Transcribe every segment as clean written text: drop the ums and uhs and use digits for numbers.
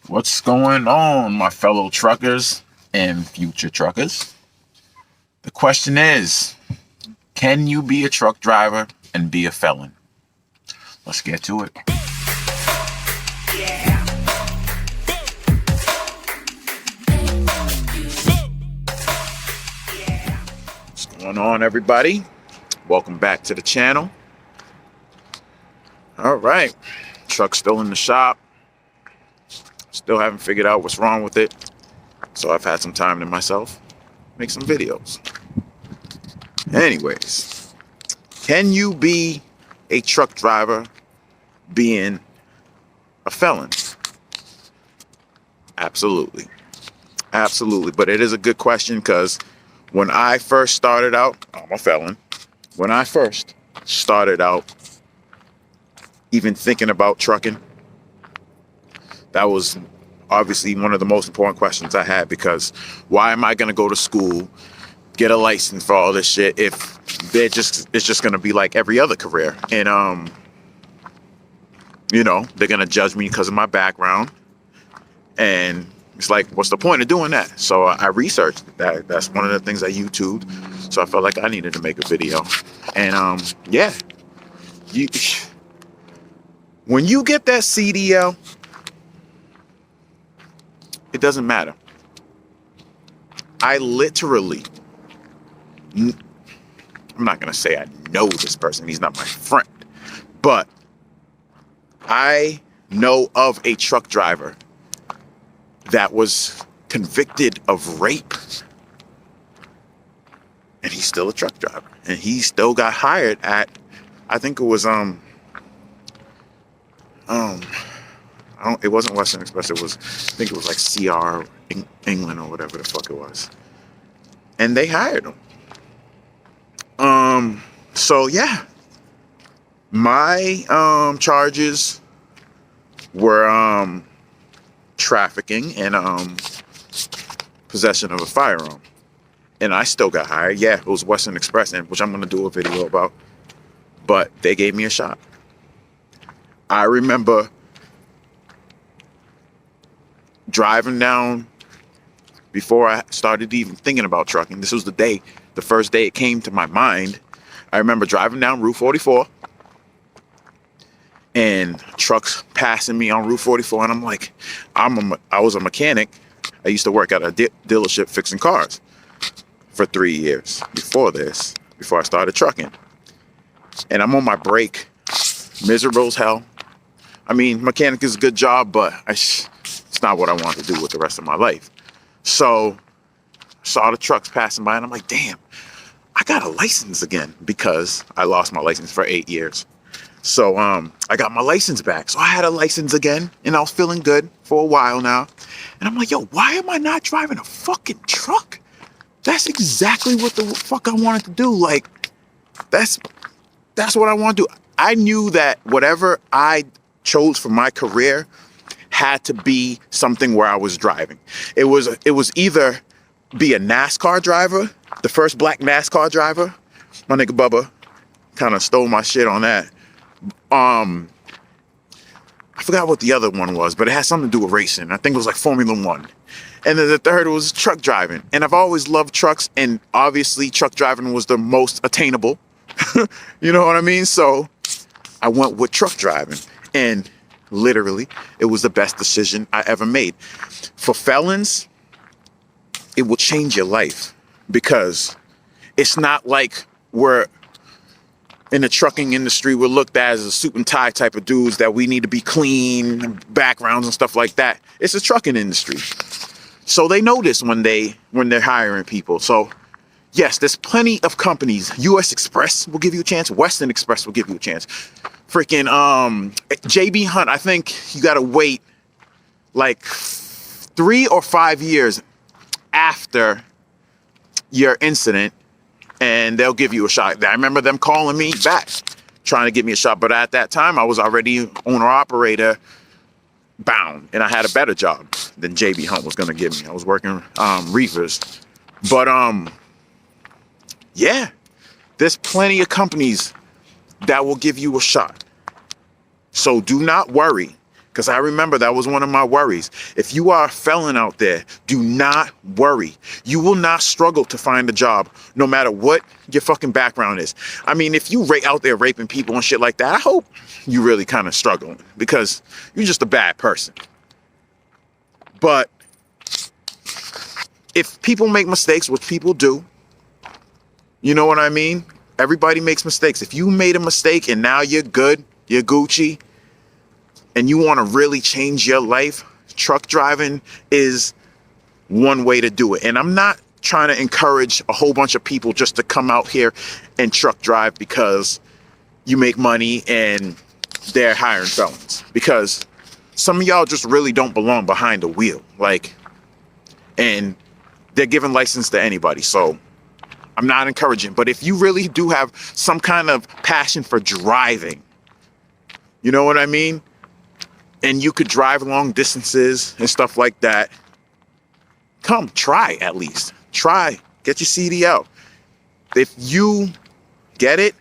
What's going on, my fellow truckers and future truckers? The question is, can you be a truck driver and be a felon? Let's get to it. What's going on, everybody? Welcome back to the channel. All right, truck's still in the shop. Still haven't figured out what's wrong with it. So I've had some time to myself make some videos. Anyways, can you be a truck driver being a felon? Absolutely. Absolutely. But it is a good question because when I first started out, I'm a felon. When I first started out even thinking about trucking, that was obviously one of the most important questions I had, because why am I going to go to school, get a license for all this shit if it's just going to be like every other career? And, they're going to judge me because of my background. And it's like, what's the point of doing that? So I researched that. That's one of the things I YouTubed. So I felt like I needed to make a video. And, when you get that CDL, it doesn't matter. I literally, I'm not going to say I know this person. He's not my friend. But I know of a truck driver that was convicted of rape. And he's still a truck driver. And he still got hired at, I think it was, it wasn't Western Express. I think it was like CR England or whatever the fuck it was. And they hired him. So yeah, my charges were trafficking and possession of a firearm. And I still got hired. Yeah, it was Western Express, which I'm going to do a video about. But they gave me a shot. I remember driving down before I started even thinking about trucking. This was the first day it came to my mind. I remember driving down Route 44 and trucks passing me on Route 44. And I'm like, I was a mechanic. I used to work at a dealership fixing cars for 3 years before I started trucking. And I'm on my break, miserable as hell. I mean, mechanic is a good job, but it's not what I want to do with the rest of my life. So I saw the trucks passing by and I'm like, damn, I got a license again, because I lost my license for 8 years. So I got my license back. So I had a license again and I was feeling good for a while now. And I'm like, yo, why am I not driving a fucking truck? That's exactly what the fuck I wanted to do. Like, that's what I want to do. I knew that whatever I chose for my career had to be something where I was driving. It was either be a NASCAR driver, the first black NASCAR driver. My nigga Bubba kind of stole my shit on that. I forgot what the other one was, but it had something to do with racing. I think it was like Formula One. And then the third was truck driving. And I've always loved trucks, and obviously truck driving was the most attainable. You know what I mean? So I went with truck driving, and literally it was the best decision I ever made. For felons, it will change your life, because it's not like we're in the trucking industry, we're looked at as a suit and tie type of dudes that we need to be clean, backgrounds and stuff like that. It's a trucking industry. So they know this when they're hiring people. So yes, there's plenty of companies. US Express will give you a chance. Western Express will give you a chance. Freaking JB Hunt, I think you got to wait like 3 or 5 years after your incident, and they'll give you a shot. I remember them calling me back, trying to get me a shot. But at that time, I was already owner-operator bound, and I had a better job than JB Hunt was going to give me. I was working reefers. But yeah, there's plenty of companies that will give you a shot. So do not worry Because I remember that was one of my worries. If you are a felon out there, do not worry. You will not struggle to find a job, no matter what your fucking background is. I mean, if you out there raping people and shit like that, I hope you really kind of struggling, because you're just a bad person. But if people make mistakes, which people do, you know what I mean? Everybody makes mistakes. If you made a mistake and now you're good, you're Gucci, and you want to really change your life, truck driving is one way to do it. And I'm not trying to encourage a whole bunch of people just to come out here and truck drive because you make money and they're hiring felons. Because some of y'all just really don't belong behind the wheel. Like, and they're giving license to anybody. So I'm not encouraging. But if you really do have some kind of passion for driving, you know what I mean? And you could drive long distances and stuff like that, come try at least. Try. Get your CDL. If you get it,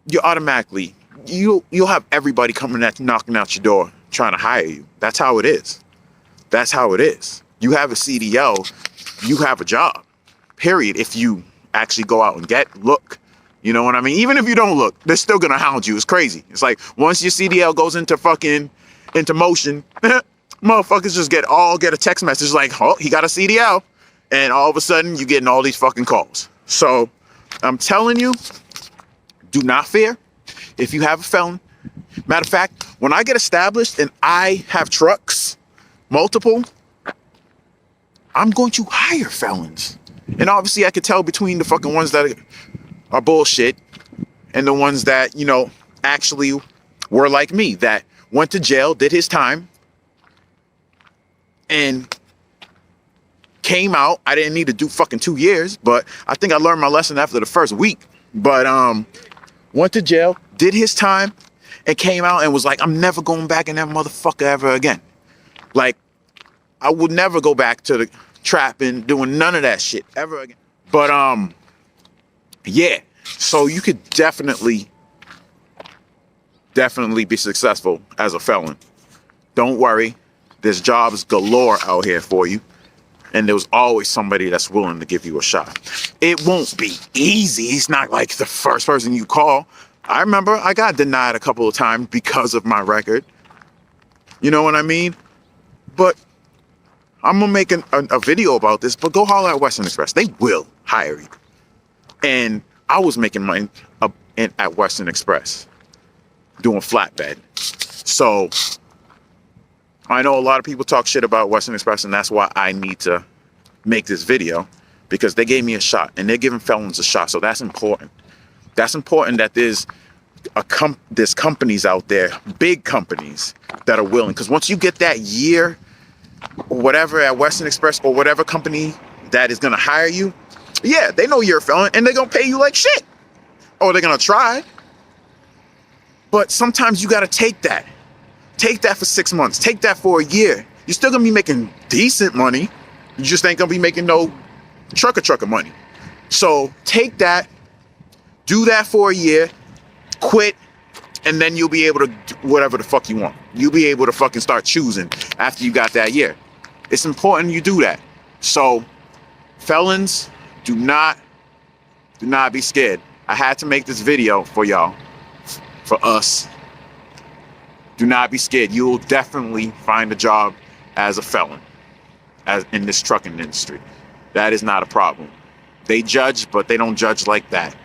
you automatically, you'll have everybody coming at knocking out your door trying to hire you. That's how it is. That's how it is. You have a CDL, you have a job. Period. If you actually go out and look. You know what I mean? Even if you don't look, they're still gonna hound you. It's crazy. It's like once your CDL goes into motion, motherfuckers just get a text message like, oh, he got a CDL. And all of a sudden you're getting all these fucking calls. So I'm telling you, do not fear if you have a felon. Matter of fact, when I get established and I have trucks, multiple, I'm going to hire felons. And obviously I could tell between the fucking ones that are bullshit and the ones that, you know, actually were like me, that went to jail, did his time, and came out. I didn't need to do fucking 2 years, but I think I learned my lesson after the first week. But went to jail, did his time, and came out and was like, I'm never going back in that motherfucker ever again. Like, I would never go back to the trapping, doing none of that shit ever again. But yeah, so you could definitely be successful as a felon. Don't worry, there's jobs galore out here for you, and there's always somebody that's willing to give you a shot. It won't be easy. It's not like the first person you call. I remember I got denied a couple of times because of my record. You know what I mean? But I'm gonna make a video about this, but go holler at Western Express. They will hire you. And I was making money at Western Express doing flatbed. So I know a lot of people talk shit about Western Express, and that's why I need to make this video, because they gave me a shot and they're giving felons a shot. So that's important. That's important that there's companies out there, big companies that are willing. Because once you get that year or whatever at Western Express or whatever company that is going to hire you, yeah, they know you're a felon and they're going to pay you like shit. Or they're going to try. But sometimes you got to take that. Take that for 6 months. Take that for a year. You're still going to be making decent money. You just ain't going to be making no trucker money. So take that. Do that for a year. Quit. And then you'll be able to do whatever the fuck you want. You'll be able to fucking start choosing after you got that year. It's important you do that. So felons, do not be scared. I had to make this video for y'all, for us. Do not be scared. You will definitely find a job as a felon, as in this trucking industry. That is not a problem. They judge, but they don't judge like that.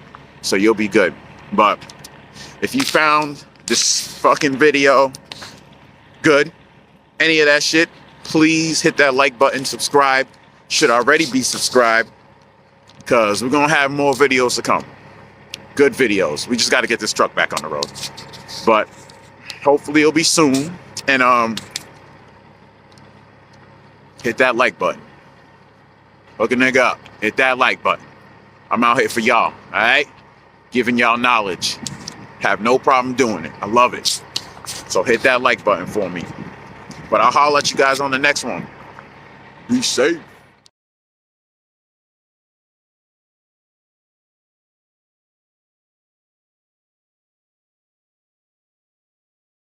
So you'll be good. But if you found this fucking video good, any of that shit, please hit that like button, subscribe. Should already be subscribed, because we're gonna have more videos to come. Good videos. We just got to get this truck back on the road. But hopefully it'll be soon. And hit that like button. Hook a nigga up. Hit that like button. I'm out here for y'all. All right? Giving y'all knowledge. Have no problem doing it. I love it. So hit that like button for me. But I'll holler at you guys on the next one. Be safe.